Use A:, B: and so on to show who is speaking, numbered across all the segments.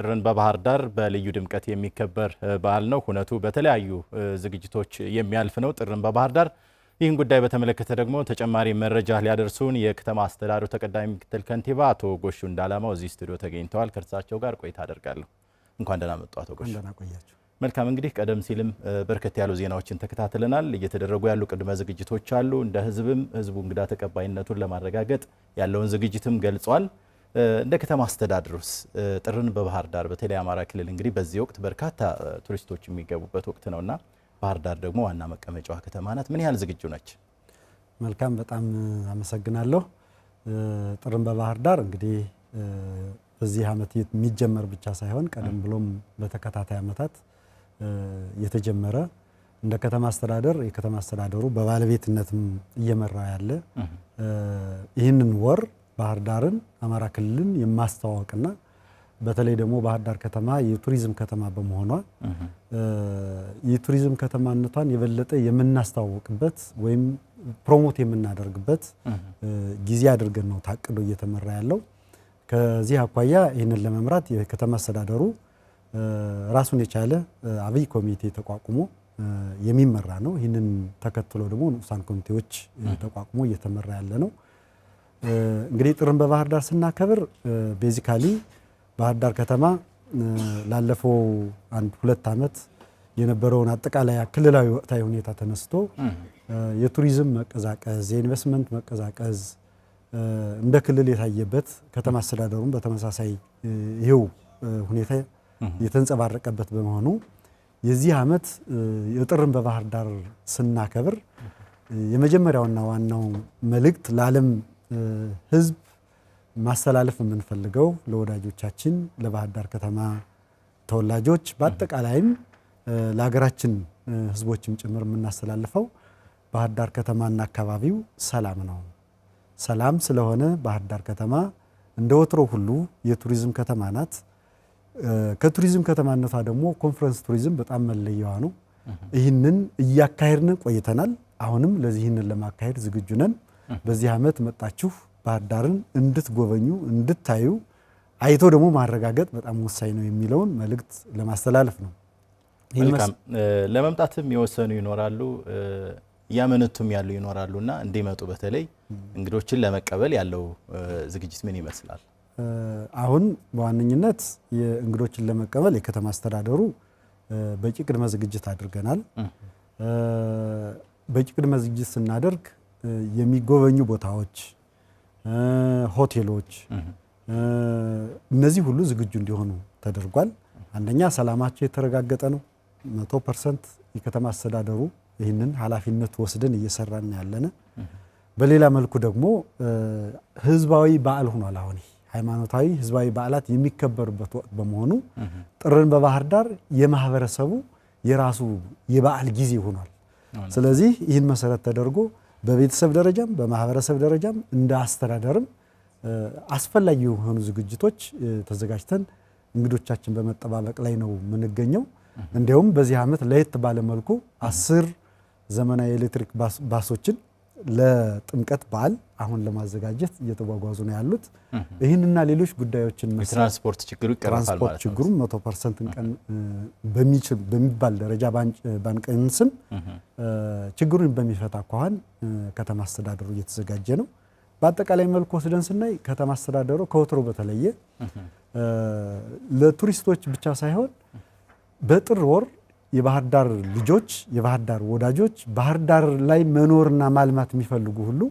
A: ጥርን በባህር ዳር በልዩ ድምቀት የሚከበር በዓል ነው። ሁነቱ በተለያዩ ዝግጅቶች የሚያልፍ ነው። ጥርን በባህር ዳር ይህን ጉዳይ በተመለከተ ደግሞ ተጨማሪ መረጃ ሊያደርሱን የከተማ አስተዳደሩ ተቀዳሚ ምክትል ከንቲባ አቶ ጎሹ እንዳላማው እዚህ ስቱዲዮ ተገኝተዋል። ከእርሳቸው ጋር ቆይታ አደርጋለሁ። እንኳን ደህና መጡ አቶ ጎሹ። መልካም። እንግዲህ ቀደም ሲልም በርከት ያሉ ዜናዎችን ተከታትለናል። እየተደረጉ ያሉ ቅድመ ዝግጅቶች አሉ። እንደ ህዝቡ እንግዳ ተቀባይነቱን ለማረጋገጥ ያለውን ዝግጅትም ገልጿል። እንደ ከተማ አስተዳደሩስ ጥርን በባህር ዳር በተለይ አማራ ክልል እንግዲህ በዚህ ወቅት በርካታ ቱሪስቶች የሚገቡበት ወቅት ነውና ባህር ዳር ደግሞ ዋና መቀመጫዋ ከተማ ናት። ምን ያህል ዝግጁ ነች?
B: መልካም፣ በጣም አመሰግናለሁ። ጥርን በባህር ዳር እንግዲህ በዚህ ዓመት የሚጀመር ብቻ ሳይሆን ቀደም ብሎም በተከታታይ ዓመታት የተጀመረ እንደ ከተማ አስተዳደር የከተማ አስተዳደሩ በባለቤትነትም እየመራ ያለ ይህንን ወር ባህር ዳርን አማራ ክልልን የማስተዋወቅና በተለይ ደግሞ ባህር ዳር ከተማ የቱሪዝም ከተማ በመሆኗ የቱሪዝም ከተማነቷን የበለጠ የምናስተዋወቅበት ወይም ፕሮሞት የምናደርግበት ጊዜ አድርገን ነው ታቅዶ እየተመራ ያለው። ከዚህ አኳያ ይህንን ለመምራት የከተማ አስተዳደሩ ራሱን የቻለ አብይ ኮሚቴ ተቋቁሞ የሚመራ ነው። ይህንን ተከትሎ ደግሞ ንዑሳን ኮሚቴዎች ተቋቁሞ እየተመራ ያለ ነው። እንግዲህ ጥርን በባህር ዳር ስናከብር ቤዚካሊ ባህር ዳር ከተማ ላለፈው 1-2 ዓመት የነበረውን አጠቃላይ ክልላዊ ወቅታዊ ሁኔታ ተነስቶ የቱሪዝም መቀዛቀዝ፣ የኢንቨስትመንት መቀዛቀዝ እንደ ክልል የታየበት ከተማ አስተዳደሩም በተመሳሳይ ይሄው ሁኔታ የተንጸባረቀበት በመሆኑ የዚህ ዓመት የጥርን በባህር ዳር ስናከብር የመጀመሪያውና ዋናው መልእክት ለዓለም ሕዝብ ማስተላለፍ የምንፈልገው ለወዳጆቻችን ለባህር ዳር ከተማ ተወላጆች በአጠቃላይም ለሀገራችን ሕዝቦችም ጭምር የምናስተላልፈው ባህር ዳር ከተማና አካባቢው ሰላም ነው። ሰላም ስለሆነ ባህር ዳር ከተማ እንደ ወትሮ ሁሉ የቱሪዝም ከተማ ናት። ከቱሪዝም ከተማነቷ ደግሞ ኮንፈረንስ ቱሪዝም በጣም መለያዋ ነው። ይህንን እያካሄድን ቆይተናል። አሁንም ለዚህንን ለማካሄድ ዝግጁ ነን። በዚህ ዓመት መጣችሁ ባህር ዳርን እንድትጎበኙ እንድታዩ አይቶ ደግሞ ማረጋገጥ በጣም ወሳኝ ነው የሚለውን መልእክት ለማስተላለፍ ነው።
A: መልካም። ለመምጣትም የወሰኑ ይኖራሉ፣ ያመነቱም ያሉ ይኖራሉና እንዲመጡ በተለይ እንግዶችን ለመቀበል ያለው ዝግጅት ምን ይመስላል?
B: አሁን በዋነኝነት የእንግዶችን ለመቀበል የከተማ አስተዳደሩ በቂ ቅድመ ዝግጅት አድርገናል። በቂ ቅድመ ዝግጅት ስናደርግ የሚጎበኙ ቦታዎች፣ ሆቴሎች እነዚህ ሁሉ ዝግጁ እንዲሆኑ ተደርጓል። አንደኛ ሰላማቸው የተረጋገጠ ነው። 100% የከተማ አስተዳደሩ ይህንን ኃላፊነት ወስደን እየሰራን ያለነ። በሌላ መልኩ ደግሞ ህዝባዊ በዓል ሆኗል። አሁን ሃይማኖታዊ ህዝባዊ በዓላት የሚከበሩበት ወቅት በመሆኑ ጥርን በባህር ዳር የማህበረሰቡ የራሱ የበዓል ጊዜ ሆኗል። ስለዚህ ይህን መሰረት ተደርጎ በቤተሰብ ደረጃም በማህበረሰብ ደረጃም እንደ አስተዳደርም አስፈላጊ የሆኑ ዝግጅቶች ተዘጋጅተን እንግዶቻችን በመጠባበቅ ላይ ነው የምንገኘው። እንዲያውም በዚህ ዓመት ለየት ባለ መልኩ 10 ዘመናዊ ኤሌክትሪክ ባሶችን ለጥምቀት በዓል አሁን ለማዘጋጀት እየተጓጓዙ ነው ያሉት። ይህንና ሌሎች ጉዳዮችን
A: ትራንስፖርት ችግሩ ይቀርፋል ማለት ነው።
B: ችግሩም 100% እንቀን በሚባል ደረጃ ባንቀንስም ችግሩን በሚፈታ ከሆነ ከተማ አስተዳደሩ እየተዘጋጀ ነው። በአጠቃላይ መልኩ ወስደን ስናይ ከተማ አስተዳደሩ ከወትሮ በተለየ ለቱሪስቶች ብቻ ሳይሆን በጥር ወር የባህር ዳር ልጆች የባህር ዳር ወዳጆች ባህር ዳር ላይ መኖርና ማልማት የሚፈልጉ ሁሉ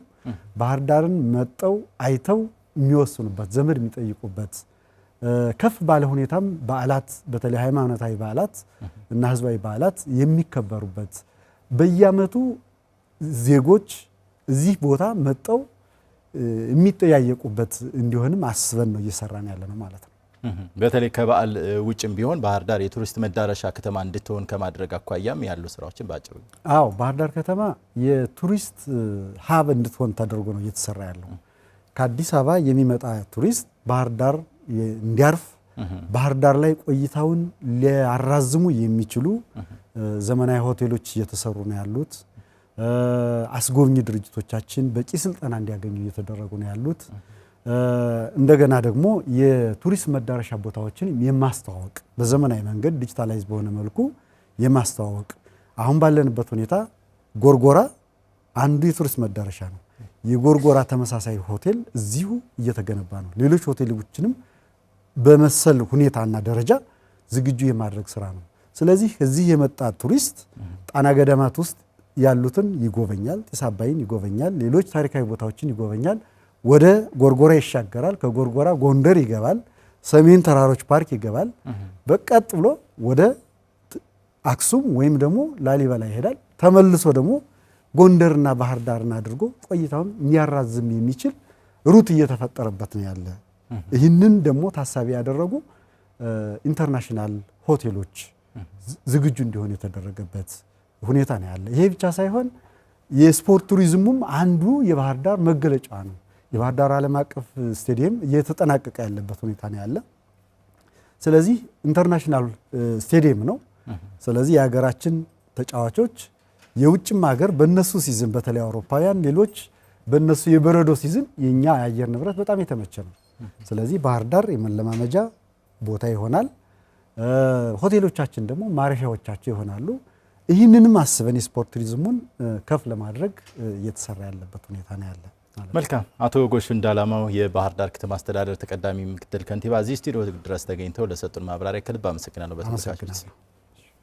B: ባህር ዳርን መጠው አይተው የሚወስኑበት ዘመድ የሚጠይቁበት ከፍ ባለ ሁኔታም በዓላት በተለይ ሃይማኖታዊ በዓላት እና ህዝባዊ በዓላት የሚከበሩበት በየዓመቱ ዜጎች እዚህ ቦታ መጠው የሚጠያየቁበት እንዲሆንም አስበን ነው እየሰራን ያለ ነው ማለት ነው።
A: በተለይ ከበዓል ውጭም ቢሆን ባህር ዳር የቱሪስት መዳረሻ ከተማ እንድትሆን ከማድረግ አኳያም ያሉ ስራዎችን ባጭሩ።
B: አዎ፣ ባህር ዳር ከተማ የቱሪስት ሀብ እንድትሆን ተደርጎ ነው እየተሰራ ያለው። ከአዲስ አበባ የሚመጣ ቱሪስት ባህር ዳር እንዲያርፍ ባህር ዳር ላይ ቆይታውን ሊያራዝሙ የሚችሉ ዘመናዊ ሆቴሎች እየተሰሩ ነው ያሉት። አስጎብኝ ድርጅቶቻችን በቂ ስልጠና እንዲያገኙ እየተደረጉ ነው ያሉት። እንደገና ደግሞ የቱሪስት መዳረሻ ቦታዎችን የማስተዋወቅ በዘመናዊ መንገድ ዲጂታላይዝ በሆነ መልኩ የማስተዋወቅ አሁን ባለንበት ሁኔታ ጎርጎራ አንዱ የቱሪስት መዳረሻ ነው። የጎርጎራ ተመሳሳይ ሆቴል እዚሁ እየተገነባ ነው። ሌሎች ሆቴሎችንም በመሰል ሁኔታና ደረጃ ዝግጁ የማድረግ ስራ ነው። ስለዚህ እዚህ የመጣ ቱሪስት ጣና ገዳማት ውስጥ ያሉትን ይጎበኛል፣ ጢስ አባይን ይጎበኛል፣ ሌሎች ታሪካዊ ቦታዎችን ይጎበኛል። ወደ ጎርጎራ ይሻገራል። ከጎርጎራ ጎንደር ይገባል፣ ሰሜን ተራሮች ፓርክ ይገባል። በቀጥ ብሎ ወደ አክሱም ወይም ደግሞ ላሊበላ ይሄዳል። ተመልሶ ደግሞ ጎንደርና ባህር ዳርን አድርጎ ቆይታውን የሚያራዝም የሚችል ሩት እየተፈጠረበት ነው ያለ። ይህንን ደግሞ ታሳቢ ያደረጉ ኢንተርናሽናል ሆቴሎች ዝግጁ እንዲሆን የተደረገበት ሁኔታ ነው ያለ። ይሄ ብቻ ሳይሆን የስፖርት ቱሪዝሙም አንዱ የባህር ዳር መገለጫ ነው። የባህር ዳር ዓለም አቀፍ ስቴዲየም እየተጠናቀቀ ያለበት ሁኔታ ነው ያለ። ስለዚህ ኢንተርናሽናል ስቴዲየም ነው። ስለዚህ የሀገራችን ተጫዋቾች የውጭም ሀገር በነሱ ሲዝን በተለይ አውሮፓውያን ሌሎች በነሱ የበረዶ ሲዝን የኛ የአየር ንብረት በጣም የተመቸ ነው። ስለዚህ ባህር ዳር የመለማመጃ ቦታ ይሆናል። ሆቴሎቻችን ደግሞ ማረፊያዎቻቸው ይሆናሉ። ይህንንም አስበን የስፖርት ቱሪዝሙን ከፍ ለማድረግ እየተሰራ ያለበት ሁኔታ ነው ያለ።
A: መልካም። አቶ ጎሹ እንዳላማው የባህር ዳር ከተማ አስተዳደር ተቀዳሚ ምክትል ከንቲባ እዚህ ስቱዲዮ ድረስ ተገኝተው ለሰጡን ማብራሪያ ከልብ አመሰግናለሁ። በተመሳሳይ